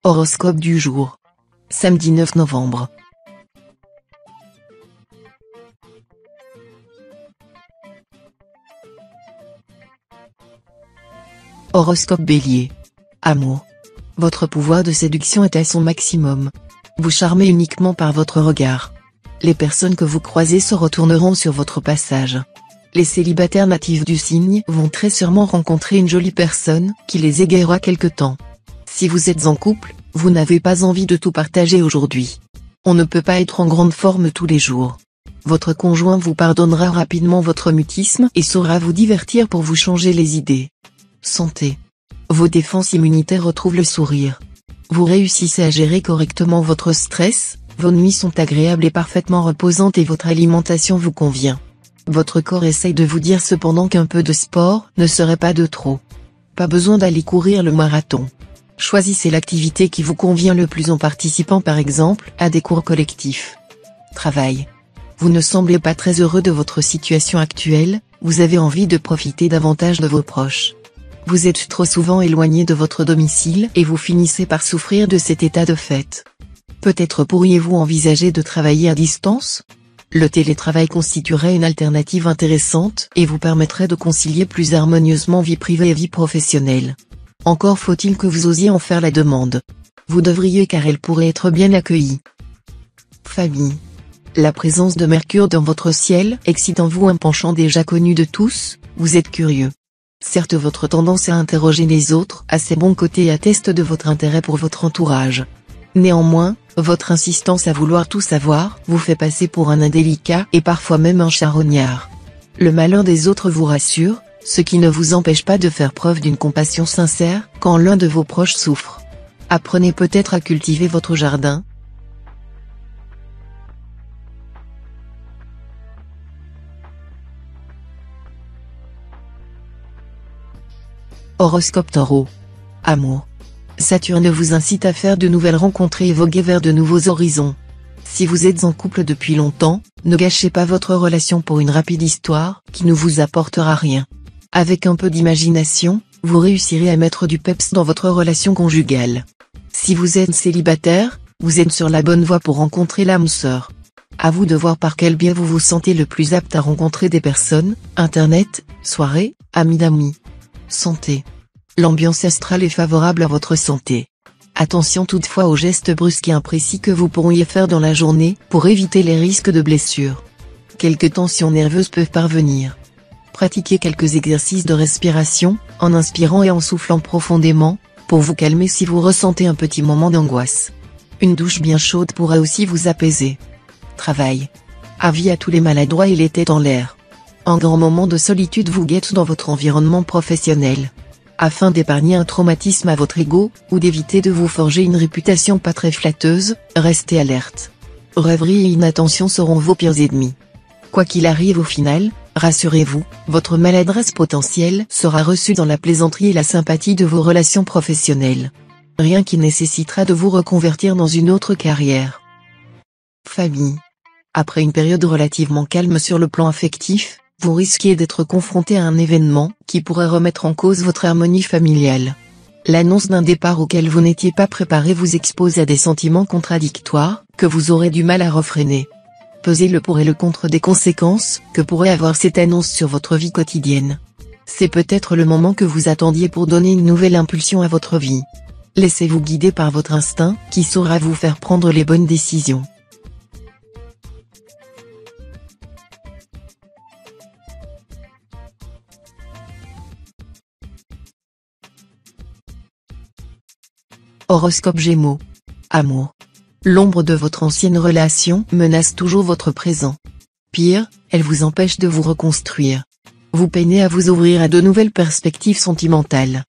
Horoscope du jour. Samedi 9 novembre. Horoscope Bélier. Amour. Votre pouvoir de séduction est à son maximum. Vous charmez uniquement par votre regard. Les personnes que vous croisez se retourneront sur votre passage. Les célibataires natifs du signe vont très sûrement rencontrer une jolie personne qui les égayera quelque temps. Si vous êtes en couple, vous n'avez pas envie de tout partager aujourd'hui. On ne peut pas être en grande forme tous les jours. Votre conjoint vous pardonnera rapidement votre mutisme et saura vous divertir pour vous changer les idées. Santé. Vos défenses immunitaires retrouvent le sourire. Vous réussissez à gérer correctement votre stress, vos nuits sont agréables et parfaitement reposantes et votre alimentation vous convient. Votre corps essaye de vous dire cependant qu'un peu de sport ne serait pas de trop. Pas besoin d'aller courir le marathon. Choisissez l'activité qui vous convient le plus en participant par exemple à des cours collectifs. Travail. Vous ne semblez pas très heureux de votre situation actuelle, vous avez envie de profiter davantage de vos proches. Vous êtes trop souvent éloigné de votre domicile et vous finissez par souffrir de cet état de fait. Peut-être pourriez-vous envisager de travailler à distance ? Le télétravail constituerait une alternative intéressante et vous permettrait de concilier plus harmonieusement vie privée et vie professionnelle. Encore faut-il que vous osiez en faire la demande. Vous devriez car elle pourrait être bien accueillie. Famille. La présence de Mercure dans votre ciel excite en vous un penchant déjà connu de tous, vous êtes curieux. Certes, votre tendance à interroger les autres a ses bons côtés et atteste de votre intérêt pour votre entourage. Néanmoins, votre insistance à vouloir tout savoir vous fait passer pour un indélicat et parfois même un charognard. Le malheur des autres vous rassure, ce qui ne vous empêche pas de faire preuve d'une compassion sincère quand l'un de vos proches souffre. Apprenez peut-être à cultiver votre jardin. Horoscope Taureau. Amour. Saturne vous incite à faire de nouvelles rencontres et voguer vers de nouveaux horizons. Si vous êtes en couple depuis longtemps, ne gâchez pas votre relation pour une rapide histoire qui ne vous apportera rien. Avec un peu d'imagination, vous réussirez à mettre du peps dans votre relation conjugale. Si vous êtes célibataire, vous êtes sur la bonne voie pour rencontrer l'âme sœur. À vous de voir par quel biais vous vous sentez le plus apte à rencontrer des personnes, internet, soirée, amis d'amis. Santé. L'ambiance astrale est favorable à votre santé. Attention toutefois aux gestes brusques et imprécis que vous pourriez faire dans la journée pour éviter les risques de blessures. Quelques tensions nerveuses peuvent parvenir. Pratiquez quelques exercices de respiration, en inspirant et en soufflant profondément, pour vous calmer si vous ressentez un petit moment d'angoisse. Une douche bien chaude pourra aussi vous apaiser. Travail. Avis à tous les maladroits et les têtes en l'air. Un grand moment de solitude vous guette dans votre environnement professionnel. Afin d'épargner un traumatisme à votre ego, ou d'éviter de vous forger une réputation pas très flatteuse, restez alerte. Rêverie et inattention seront vos pires ennemis. Quoi qu'il arrive au final, rassurez-vous, votre maladresse potentielle sera reçue dans la plaisanterie et la sympathie de vos relations professionnelles. Rien qui nécessitera de vous reconvertir dans une autre carrière. Famille. Après une période relativement calme sur le plan affectif, vous risquez d'être confronté à un événement qui pourrait remettre en cause votre harmonie familiale. L'annonce d'un départ auquel vous n'étiez pas préparé vous expose à des sentiments contradictoires que vous aurez du mal à refréner. Pesez le pour et le contre des conséquences que pourrait avoir cette annonce sur votre vie quotidienne. C'est peut-être le moment que vous attendiez pour donner une nouvelle impulsion à votre vie. Laissez-vous guider par votre instinct qui saura vous faire prendre les bonnes décisions. Horoscope Gémeaux. Amour. L'ombre de votre ancienne relation menace toujours votre présent. Pire, elle vous empêche de vous reconstruire. Vous peinez à vous ouvrir à de nouvelles perspectives sentimentales.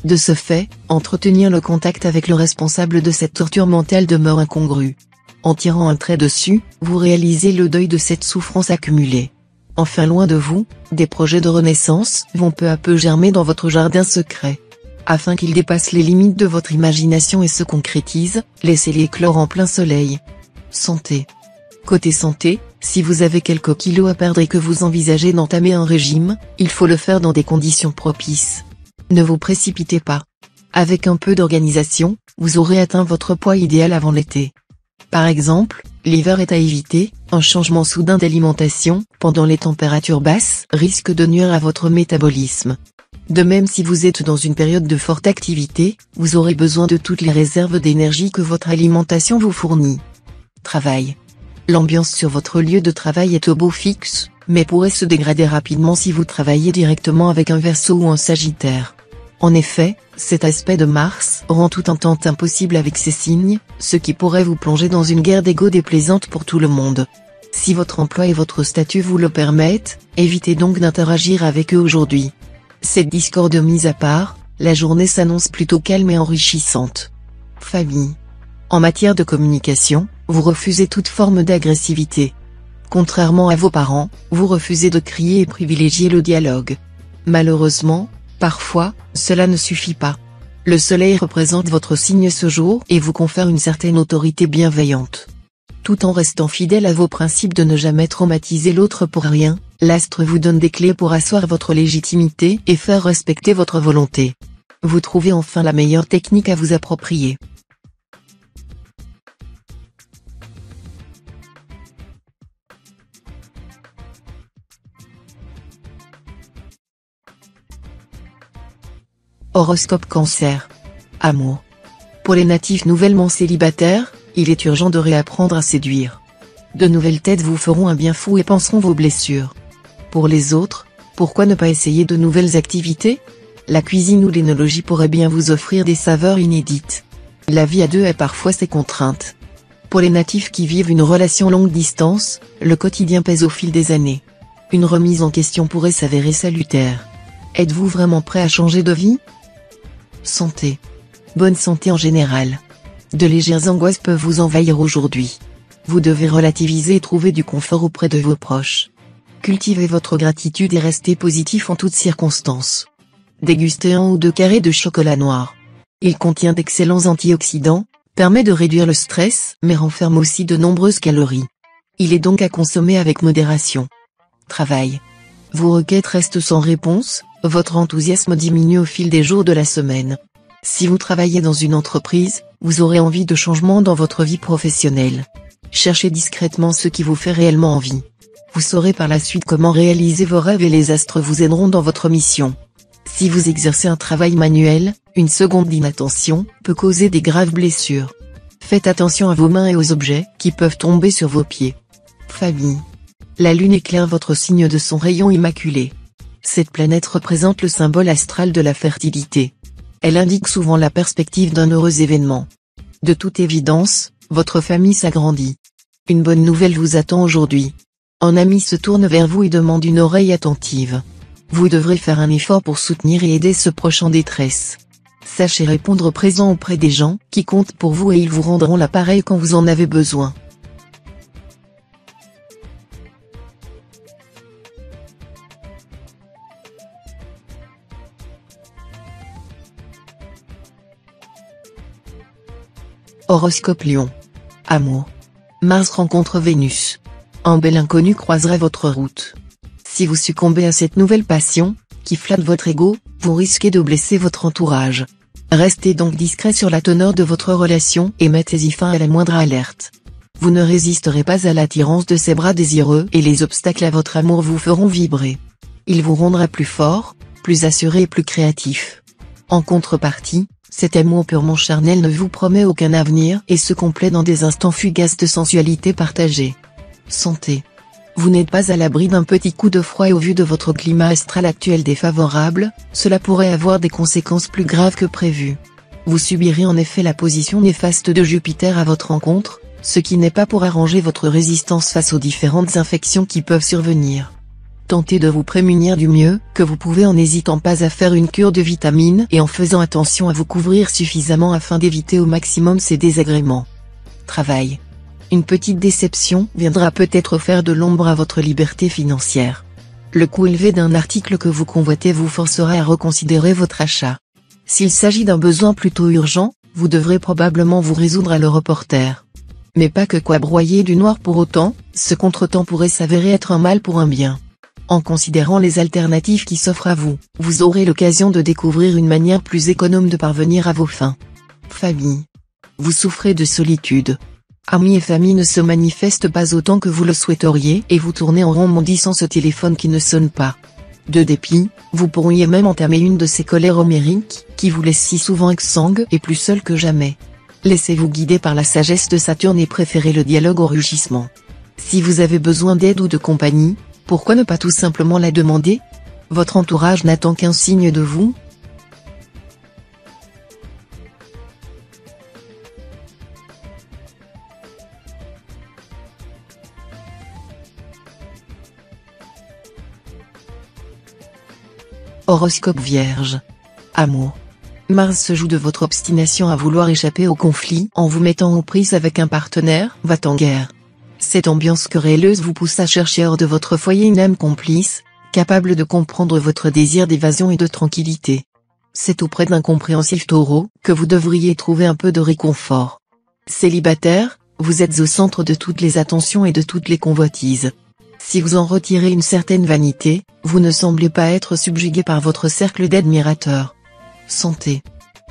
De ce fait, entretenir le contact avec le responsable de cette torture mentale demeure incongru. En tirant un trait dessus, vous réalisez le deuil de cette souffrance accumulée. Enfin loin de vous, des projets de renaissance vont peu à peu germer dans votre jardin secret. Afin qu'ils dépassent les limites de votre imagination et se concrétisent, laissez-les éclore en plein soleil. Santé. Côté santé, si vous avez quelques kilos à perdre et que vous envisagez d'entamer un régime, il faut le faire dans des conditions propices. Ne vous précipitez pas. Avec un peu d'organisation, vous aurez atteint votre poids idéal avant l'été. Par exemple, l'hiver est à éviter, un changement soudain d'alimentation, pendant les températures basses, risque de nuire à votre métabolisme. De même, si vous êtes dans une période de forte activité, vous aurez besoin de toutes les réserves d'énergie que votre alimentation vous fournit. Travail. L'ambiance sur votre lieu de travail est au beau fixe, mais pourrait se dégrader rapidement si vous travaillez directement avec un Verseau ou un Sagittaire. En effet, cet aspect de Mars rend toute entente impossible avec ces signes, ce qui pourrait vous plonger dans une guerre d'ego déplaisante pour tout le monde. Si votre emploi et votre statut vous le permettent, évitez donc d'interagir avec eux aujourd'hui. Cette discorde mise à part, la journée s'annonce plutôt calme et enrichissante. Famille. En matière de communication, vous refusez toute forme d'agressivité. Contrairement à vos parents, vous refusez de crier et privilégiez le dialogue. Malheureusement, parfois, cela ne suffit pas. Le soleil représente votre signe ce jour et vous confère une certaine autorité bienveillante. Tout en restant fidèle à vos principes de ne jamais traumatiser l'autre pour rien, l'astre vous donne des clés pour asseoir votre légitimité et faire respecter votre volonté. Vous trouvez enfin la meilleure technique à vous approprier. Horoscope Cancer. Amour. Pour les natifs nouvellement célibataires, il est urgent de réapprendre à séduire. De nouvelles têtes vous feront un bien fou et panseront vos blessures. Pour les autres, pourquoi ne pas essayer de nouvelles activités? La cuisine ou l'énologie pourrait bien vous offrir des saveurs inédites. La vie à deux a parfois ses contraintes. Pour les natifs qui vivent une relation longue distance, le quotidien pèse au fil des années. Une remise en question pourrait s'avérer salutaire. Êtes-vous vraiment prêt à changer de vie? Santé. Bonne santé en général. De légères angoisses peuvent vous envahir aujourd'hui. Vous devez relativiser et trouver du confort auprès de vos proches. Cultivez votre gratitude et restez positif en toutes circonstances. Dégustez 1 ou 2 carrés de chocolat noir. Il contient d'excellents antioxydants, permet de réduire le stress, mais renferme aussi de nombreuses calories. Il est donc à consommer avec modération. Travail. Vos requêtes restent sans réponse, votre enthousiasme diminue au fil des jours de la semaine. Si vous travaillez dans une entreprise, vous aurez envie de changement dans votre vie professionnelle. Cherchez discrètement ce qui vous fait réellement envie. Vous saurez par la suite comment réaliser vos rêves et les astres vous aideront dans votre mission. Si vous exercez un travail manuel, une seconde d'inattention peut causer des graves blessures. Faites attention à vos mains et aux objets qui peuvent tomber sur vos pieds. Famille. La lune éclaire votre signe de son rayon immaculé. Cette planète représente le symbole astral de la fertilité. Elle indique souvent la perspective d'un heureux événement. De toute évidence, votre famille s'agrandit. Une bonne nouvelle vous attend aujourd'hui. Un ami se tourne vers vous et demande une oreille attentive. Vous devrez faire un effort pour soutenir et aider ce proche en détresse. Sachez répondre présent auprès des gens qui comptent pour vous et ils vous rendront l'appareil quand vous en avez besoin. Horoscope Lion. Amour. Mars rencontre Vénus. Un bel inconnu croisera votre route. Si vous succombez à cette nouvelle passion, qui flatte votre ego, vous risquez de blesser votre entourage. Restez donc discret sur la teneur de votre relation et mettez-y fin à la moindre alerte. Vous ne résisterez pas à l'attirance de ces bras désireux et les obstacles à votre amour vous feront vibrer. Il vous rendra plus fort, plus assuré et plus créatif. En contrepartie, cet amour purement charnel ne vous promet aucun avenir et se complaît dans des instants fugaces de sensualité partagée. Santé. Vous n'êtes pas à l'abri d'un petit coup de froid et au vu de votre climat astral actuel défavorable, cela pourrait avoir des conséquences plus graves que prévu. Vous subirez en effet la position néfaste de Jupiter à votre encontre, ce qui n'est pas pour arranger votre résistance face aux différentes infections qui peuvent survenir. Tentez de vous prémunir du mieux que vous pouvez en n'hésitant pas à faire une cure de vitamines et en faisant attention à vous couvrir suffisamment afin d'éviter au maximum ces désagréments. Travail. Une petite déception viendra peut-être faire de l'ombre à votre liberté financière. Le coût élevé d'un article que vous convoitez vous forcera à reconsidérer votre achat. S'il s'agit d'un besoin plutôt urgent, vous devrez probablement vous résoudre à le reporter. Mais pas que quoi broyer du noir pour autant, ce contretemps pourrait s'avérer être un mal pour un bien. En considérant les alternatives qui s'offrent à vous, vous aurez l'occasion de découvrir une manière plus économe de parvenir à vos fins. Famille. Vous souffrez de solitude. Amis et famille ne se manifestent pas autant que vous le souhaiteriez et vous tournez en rond maudissant ce téléphone qui ne sonne pas. De dépit, vous pourriez même entamer une de ces colères homériques, qui vous laissent si souvent exsangue et plus seul que jamais. Laissez-vous guider par la sagesse de Saturne et préférez le dialogue au rugissement. Si vous avez besoin d'aide ou de compagnie, pourquoi ne pas tout simplement la demander? Votre entourage n'attend qu'un signe de vous. Horoscope Vierge. Amour. Mars se joue de votre obstination à vouloir échapper au conflit en vous mettant aux prises avec un partenaire, va-t-en-guerre. Cette ambiance querelleuse vous pousse à chercher hors de votre foyer une âme complice, capable de comprendre votre désir d'évasion et de tranquillité. C'est auprès d'un compréhensif Taureau que vous devriez trouver un peu de réconfort. Célibataire, vous êtes au centre de toutes les attentions et de toutes les convoitises. Si vous en retirez une certaine vanité, vous ne semblez pas être subjugué par votre cercle d'admirateurs. Santé.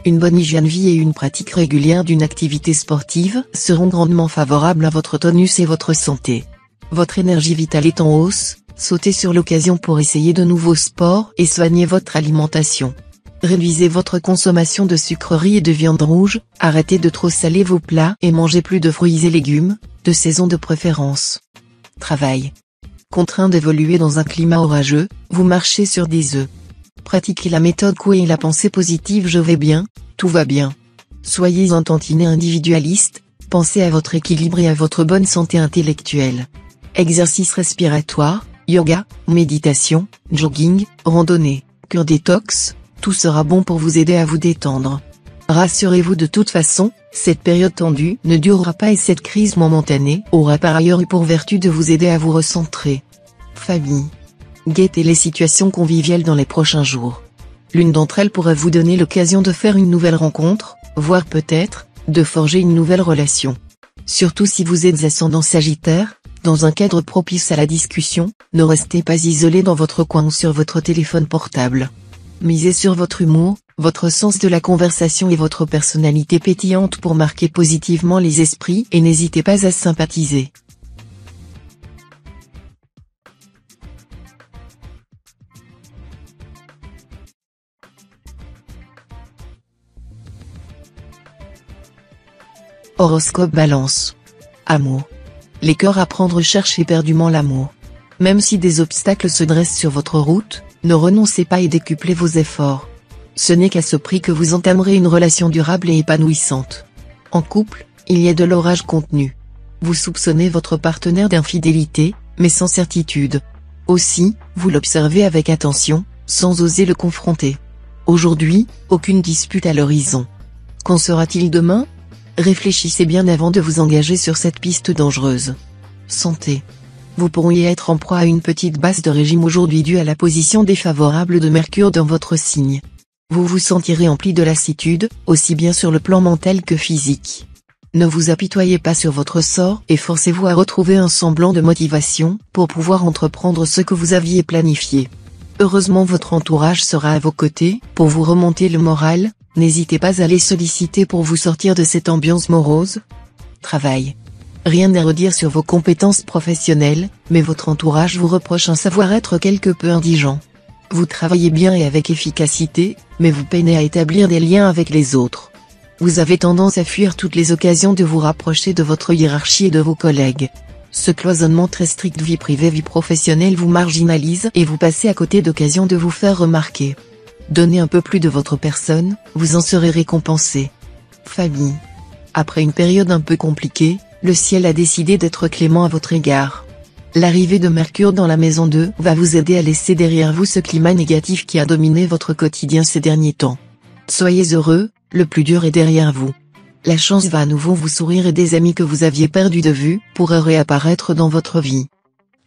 Une bonne hygiène de vie et une pratique régulière d'une activité sportive seront grandement favorables à votre tonus et votre santé. Votre énergie vitale est en hausse, sautez sur l'occasion pour essayer de nouveaux sports et soignez votre alimentation. Réduisez votre consommation de sucreries et de viande rouge, arrêtez de trop saler vos plats et mangez plus de fruits et légumes, de saison de préférence. Travail. Contraint d'évoluer dans un climat orageux, vous marchez sur des œufs. Pratiquez la méthode Coué et la pensée positive je vais bien, tout va bien. Soyez un tantinet individualiste, pensez à votre équilibre et à votre bonne santé intellectuelle. Exercice respiratoire, yoga, méditation, jogging, randonnée, cure détox, tout sera bon pour vous aider à vous détendre. Rassurez-vous de toute façon, cette période tendue ne durera pas et cette crise momentanée aura par ailleurs eu pour vertu de vous aider à vous recentrer. Famille. Guettez les situations conviviales dans les prochains jours. L'une d'entre elles pourrait vous donner l'occasion de faire une nouvelle rencontre, voire peut-être, de forger une nouvelle relation. Surtout si vous êtes ascendant Sagittaire, dans un cadre propice à la discussion, ne restez pas isolé dans votre coin ou sur votre téléphone portable. Misez sur votre humour, votre sens de la conversation et votre personnalité pétillante pour marquer positivement les esprits et n'hésitez pas à sympathiser. Horoscope Balance. Amour. Les cœurs à prendre cherchent éperdument l'amour. Même si des obstacles se dressent sur votre route, ne renoncez pas et décuplez vos efforts. Ce n'est qu'à ce prix que vous entamerez une relation durable et épanouissante. En couple, il y a de l'orage contenu. Vous soupçonnez votre partenaire d'infidélité, mais sans certitude. Aussi, vous l'observez avec attention, sans oser le confronter. Aujourd'hui, aucune dispute à l'horizon. Qu'en sera-t-il demain? Réfléchissez bien avant de vous engager sur cette piste dangereuse. Santé. Vous pourriez être en proie à une petite baisse de régime aujourd'hui due à la position défavorable de Mercure dans votre signe. Vous vous sentirez empli de lassitude, aussi bien sur le plan mental que physique. Ne vous apitoyez pas sur votre sort et forcez-vous à retrouver un semblant de motivation pour pouvoir entreprendre ce que vous aviez planifié. Heureusement votre entourage sera à vos côtés pour vous remonter le moral, n'hésitez pas à les solliciter pour vous sortir de cette ambiance morose. Travail. Rien à redire sur vos compétences professionnelles, mais votre entourage vous reproche un savoir-être quelque peu indigent. Vous travaillez bien et avec efficacité, mais vous peinez à établir des liens avec les autres. Vous avez tendance à fuir toutes les occasions de vous rapprocher de votre hiérarchie et de vos collègues. Ce cloisonnement très strict vie privée-vie professionnelle vous marginalise et vous passez à côté d'occasions de vous faire remarquer. Donnez un peu plus de votre personne, vous en serez récompensé. Famille. Après une période un peu compliquée, le ciel a décidé d'être clément à votre égard. L'arrivée de Mercure dans la maison 2 va vous aider à laisser derrière vous ce climat négatif qui a dominé votre quotidien ces derniers temps. Soyez heureux, le plus dur est derrière vous. La chance va à nouveau vous sourire et des amis que vous aviez perdus de vue pourraient réapparaître dans votre vie.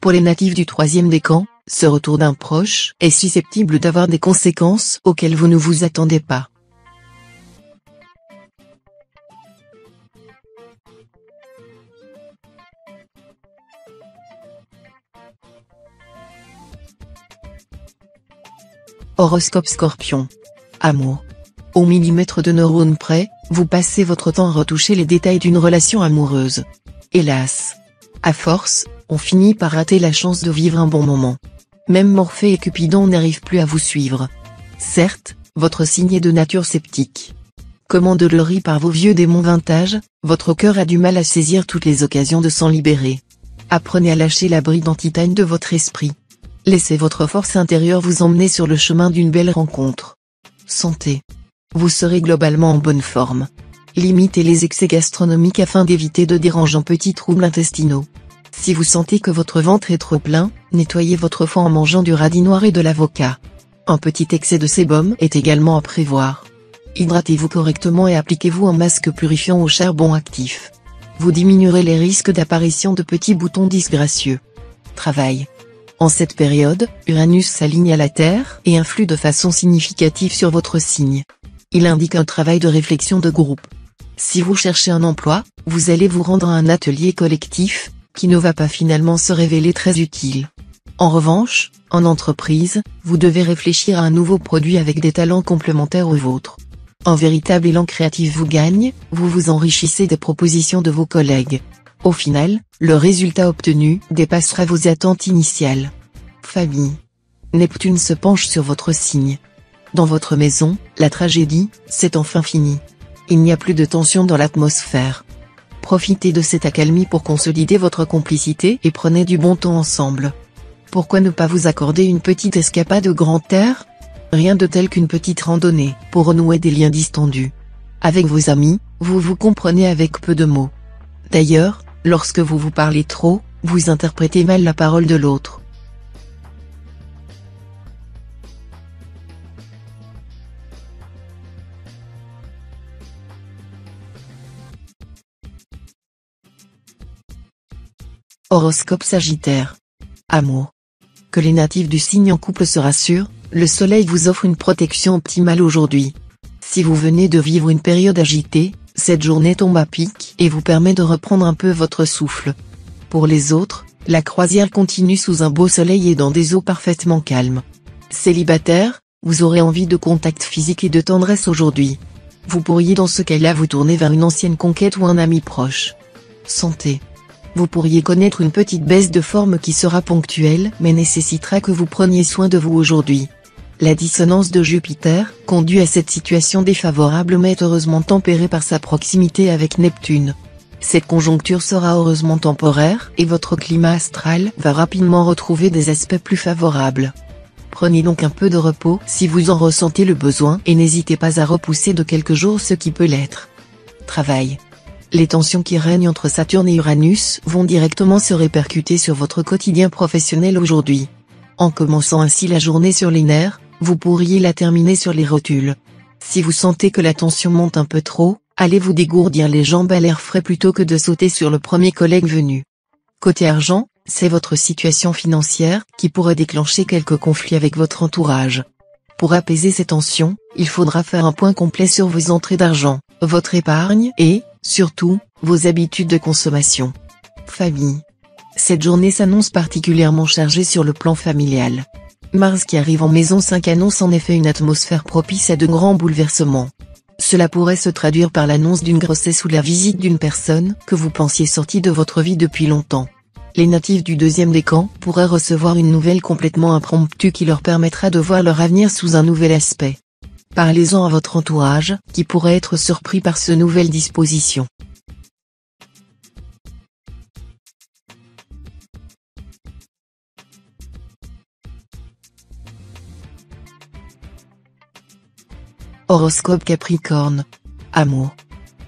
Pour les natifs du 3e décan, ce retour d'un proche est susceptible d'avoir des conséquences auxquelles vous ne vous attendez pas. Horoscope Scorpion. Amour. Au millimètre de neurones près, vous passez votre temps à retoucher les détails d'une relation amoureuse. Hélas. À force, on finit par rater la chance de vivre un bon moment. Même Morphée et Cupidon n'arrivent plus à vous suivre. Certes, votre signe est de nature sceptique. Commanderie par vos vieux démons vintage, votre cœur a du mal à saisir toutes les occasions de s'en libérer. Apprenez à lâcher la bride en titane de votre esprit. Laissez votre force intérieure vous emmener sur le chemin d'une belle rencontre. Santé. Vous serez globalement en bonne forme. Limitez les excès gastronomiques afin d'éviter de dérangeants petits troubles intestinaux. Si vous sentez que votre ventre est trop plein, nettoyez votre foie en mangeant du radis noir et de l'avocat. Un petit excès de sébum est également à prévoir. Hydratez-vous correctement et appliquez-vous un masque purifiant au charbon actif. Vous diminuerez les risques d'apparition de petits boutons disgracieux. Travail. En cette période, Uranus s'aligne à la Terre et influe de façon significative sur votre signe. Il indique un travail de réflexion de groupe. Si vous cherchez un emploi, vous allez vous rendre à un atelier collectif, qui ne va pas finalement se révéler très utile. En revanche, en entreprise, vous devez réfléchir à un nouveau produit avec des talents complémentaires aux vôtres. Un véritable élan créatif vous gagne, vous vous enrichissez des propositions de vos collègues. Au final, le résultat obtenu dépassera vos attentes initiales. Famille. Neptune se penche sur votre signe. Dans votre maison, la tragédie, c'est enfin fini. Il n'y a plus de tension dans l'atmosphère. Profitez de cette accalmie pour consolider votre complicité et prenez du bon temps ensemble. Pourquoi ne pas vous accorder une petite escapade au grand air ? Rien de tel qu'une petite randonnée, pour renouer des liens distendus. Avec vos amis, vous vous comprenez avec peu de mots. D'ailleurs, lorsque vous vous parlez trop, vous interprétez mal la parole de l'autre. Horoscope Sagittaire. Amour. Que les natifs du signe en couple se rassurent, le soleil vous offre une protection optimale aujourd'hui. Si vous venez de vivre une période agitée, cette journée tombe à pic et vous permet de reprendre un peu votre souffle. Pour les autres, la croisière continue sous un beau soleil et dans des eaux parfaitement calmes. Célibataire, vous aurez envie de contact physique et de tendresse aujourd'hui. Vous pourriez dans ce cas-là vous tourner vers une ancienne conquête ou un ami proche. Santé. Vous pourriez connaître une petite baisse de forme qui sera ponctuelle mais nécessitera que vous preniez soin de vous aujourd'hui. La dissonance de Jupiter conduit à cette situation défavorable mais est heureusement tempérée par sa proximité avec Neptune. Cette conjoncture sera heureusement temporaire et votre climat astral va rapidement retrouver des aspects plus favorables. Prenez donc un peu de repos si vous en ressentez le besoin et n'hésitez pas à repousser de quelques jours ce qui peut l'être. Travail. Les tensions qui règnent entre Saturne et Uranus vont directement se répercuter sur votre quotidien professionnel aujourd'hui. En commençant ainsi la journée sur les nerfs, vous pourriez la terminer sur les rotules. Si vous sentez que la tension monte un peu trop, allez vous dégourdir les jambes à l'air frais plutôt que de sauter sur le premier collègue venu. Côté argent, c'est votre situation financière qui pourrait déclencher quelques conflits avec votre entourage. Pour apaiser ces tensions, il faudra faire un point complet sur vos entrées d'argent, votre épargne et, surtout, vos habitudes de consommation. Famille. Cette journée s'annonce particulièrement chargée sur le plan familial. Mars qui arrive en maison 5 annonce en effet une atmosphère propice à de grands bouleversements. Cela pourrait se traduire par l'annonce d'une grossesse ou la visite d'une personne que vous pensiez sortie de votre vie depuis longtemps. Les natifs du deuxième décan pourraient recevoir une nouvelle complètement impromptue qui leur permettra de voir leur avenir sous un nouvel aspect. Parlez-en à votre entourage, qui pourrait être surpris par ce nouvelle disposition. Horoscope Capricorne. Amour.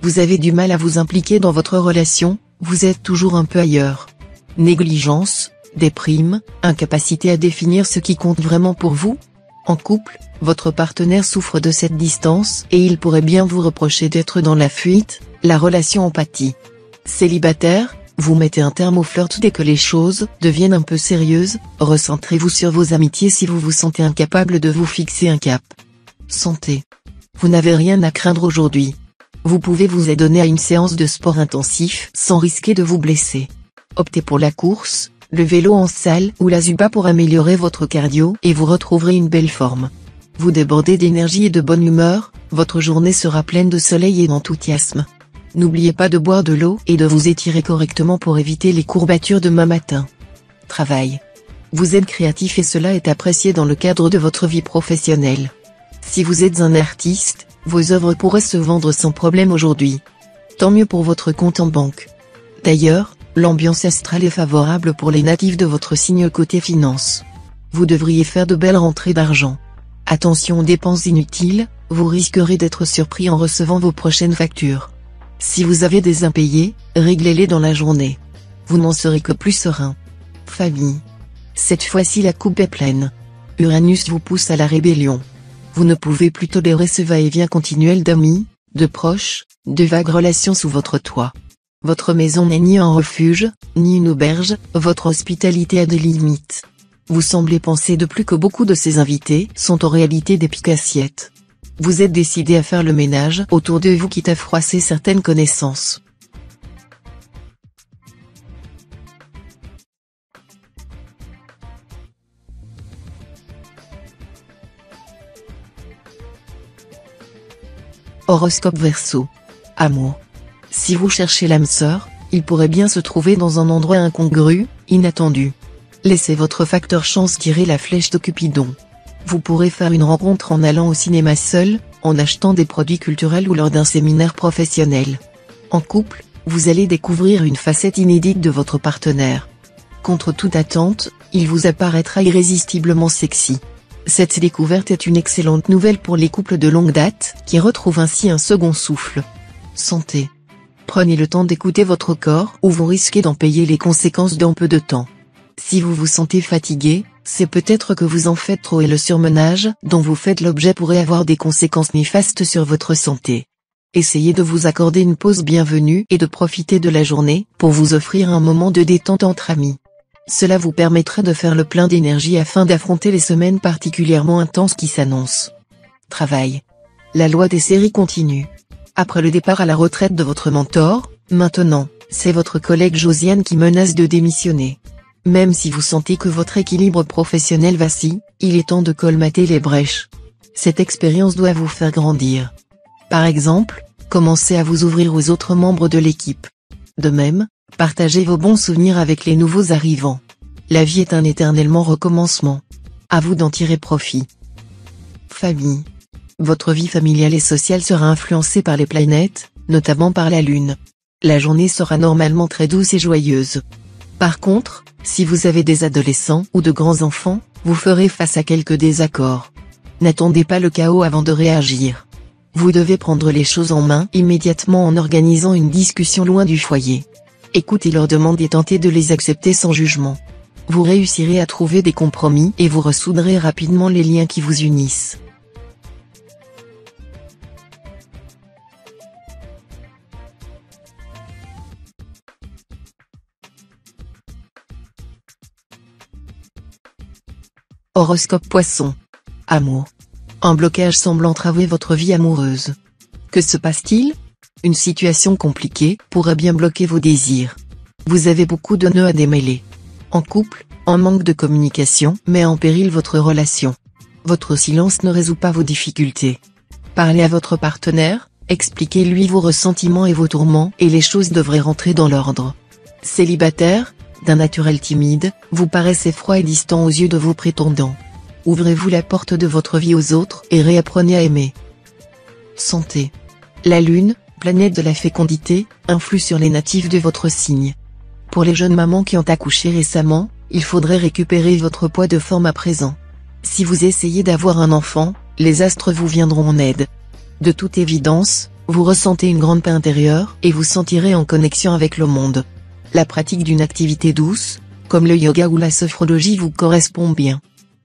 Vous avez du mal à vous impliquer dans votre relation, vous êtes toujours un peu ailleurs. Négligence, déprime, incapacité à définir ce qui compte vraiment pour vous. En couple, votre partenaire souffre de cette distance et il pourrait bien vous reprocher d'être dans la fuite, la relation en pâtit. Célibataire, vous mettez un terme au flirt dès que les choses deviennent un peu sérieuses, recentrez-vous sur vos amitiés si vous vous sentez incapable de vous fixer un cap. Santé. Vous n'avez rien à craindre aujourd'hui. Vous pouvez vous adonner à une séance de sport intensif sans risquer de vous blesser. Optez pour la course, le vélo en salle ou la Zumba pour améliorer votre cardio et vous retrouverez une belle forme. Vous débordez d'énergie et de bonne humeur, votre journée sera pleine de soleil et d'enthousiasme. N'oubliez pas de boire de l'eau et de vous étirer correctement pour éviter les courbatures demain matin. Travail. Vous êtes créatif et cela est apprécié dans le cadre de votre vie professionnelle. Si vous êtes un artiste, vos œuvres pourraient se vendre sans problème aujourd'hui. Tant mieux pour votre compte en banque. D'ailleurs, l'ambiance astrale est favorable pour les natifs de votre signe côté finance. Vous devriez faire de belles rentrées d'argent. Attention aux dépenses inutiles, vous risquerez d'être surpris en recevant vos prochaines factures. Si vous avez des impayés, réglez-les dans la journée. Vous n'en serez que plus serein. Famille. Cette fois-ci la coupe est pleine. Uranus vous pousse à la rébellion. Vous ne pouvez plus tolérer ce va-et-vient continuel d'amis, de proches, de vagues relations sous votre toit. Votre maison n'est ni un refuge, ni une auberge, votre hospitalité a des limites. Vous semblez penser de plus que beaucoup de ces invités sont en réalité des pique-assiettes. Vous êtes décidé à faire le ménage autour de vous quitte à froisser certaines connaissances. Horoscope Verseau. Amour. Si vous cherchez l'âme sœur, il pourrait bien se trouver dans un endroit incongru, inattendu. Laissez votre facteur chance tirer la flèche de Cupidon. Vous pourrez faire une rencontre en allant au cinéma seul, en achetant des produits culturels ou lors d'un séminaire professionnel. En couple, vous allez découvrir une facette inédite de votre partenaire. Contre toute attente, il vous apparaîtra irrésistiblement sexy. Cette découverte est une excellente nouvelle pour les couples de longue date, qui retrouvent ainsi un second souffle. Santé. Prenez le temps d'écouter votre corps ou vous risquez d'en payer les conséquences dans peu de temps. Si vous vous sentez fatigué, c'est peut-être que vous en faites trop et le surmenage dont vous faites l'objet pourrait avoir des conséquences néfastes sur votre santé. Essayez de vous accorder une pause bienvenue et de profiter de la journée pour vous offrir un moment de détente entre amis. Cela vous permettrait de faire le plein d'énergie afin d'affronter les semaines particulièrement intenses qui s'annoncent. Travail. La loi des séries continue. Après le départ à la retraite de votre mentor, maintenant, c'est votre collègue Josiane qui menace de démissionner. Même si vous sentez que votre équilibre professionnel vacille, il est temps de colmater les brèches. Cette expérience doit vous faire grandir. Par exemple, commencez à vous ouvrir aux autres membres de l'équipe. De même, partagez vos bons souvenirs avec les nouveaux arrivants. La vie est un éternellement recommencement. À vous d'en tirer profit. Famille. Votre vie familiale et sociale sera influencée par les planètes, notamment par la Lune. La journée sera normalement très douce et joyeuse. Par contre, si vous avez des adolescents ou de grands enfants, vous ferez face à quelques désaccords. N'attendez pas le chaos avant de réagir. Vous devez prendre les choses en main immédiatement en organisant une discussion loin du foyer. Écoutez leurs demandes et tentez de les accepter sans jugement. Vous réussirez à trouver des compromis et vous ressouderez rapidement les liens qui vous unissent. Horoscope Poisson. Amour. Un blocage semble entraver votre vie amoureuse. Que se passe-t-il? Une situation compliquée pourrait bien bloquer vos désirs. Vous avez beaucoup de nœuds à démêler. En couple, un manque de communication met en péril votre relation. Votre silence ne résout pas vos difficultés. Parlez à votre partenaire, expliquez-lui vos ressentiments et vos tourments et les choses devraient rentrer dans l'ordre. Célibataire, d'un naturel timide, vous paraissez froid et distant aux yeux de vos prétendants. Ouvrez-vous la porte de votre vie aux autres et réapprenez à aimer. Santé. La Lune, planète de la fécondité, influe sur les natifs de votre signe. Pour les jeunes mamans qui ont accouché récemment, il faudrait récupérer votre poids de forme à présent. Si vous essayez d'avoir un enfant, les astres vous viendront en aide. De toute évidence, vous ressentez une grande paix intérieure et vous sentirez en connexion avec le monde. La pratique d'une activité douce, comme le yoga ou la sophrologie vous correspond bien.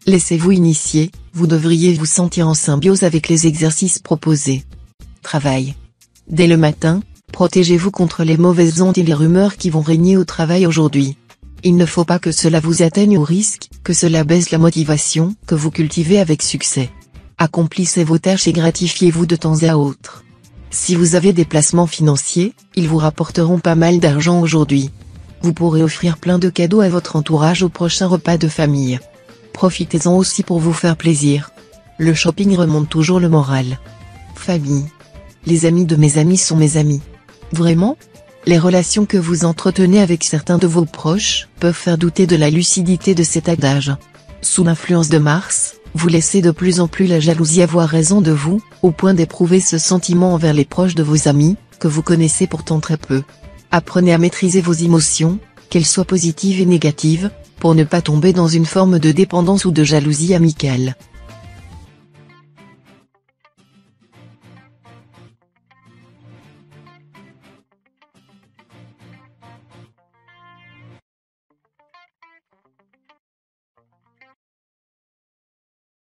Laissez-vous initier, vous devriez vous sentir en symbiose avec les exercices proposés. Travail. Dès le matin, protégez-vous contre les mauvaises ondes et les rumeurs qui vont régner au travail aujourd'hui. Il ne faut pas que cela vous atteigne au risque que cela baisse la motivation que vous cultivez avec succès. Accomplissez vos tâches et gratifiez-vous de temps à autre. Si vous avez des placements financiers, ils vous rapporteront pas mal d'argent aujourd'hui. Vous pourrez offrir plein de cadeaux à votre entourage au prochain repas de famille. Profitez-en aussi pour vous faire plaisir. Le shopping remonte toujours le moral. Famille. Les amis de mes amis sont mes amis. Vraiment ? Les relations que vous entretenez avec certains de vos proches peuvent faire douter de la lucidité de cet adage. Sous l'influence de Mars, vous laissez de plus en plus la jalousie avoir raison de vous, au point d'éprouver ce sentiment envers les proches de vos amis, que vous connaissez pourtant très peu. Apprenez à maîtriser vos émotions, qu'elles soient positives et négatives, pour ne pas tomber dans une forme de dépendance ou de jalousie amicale.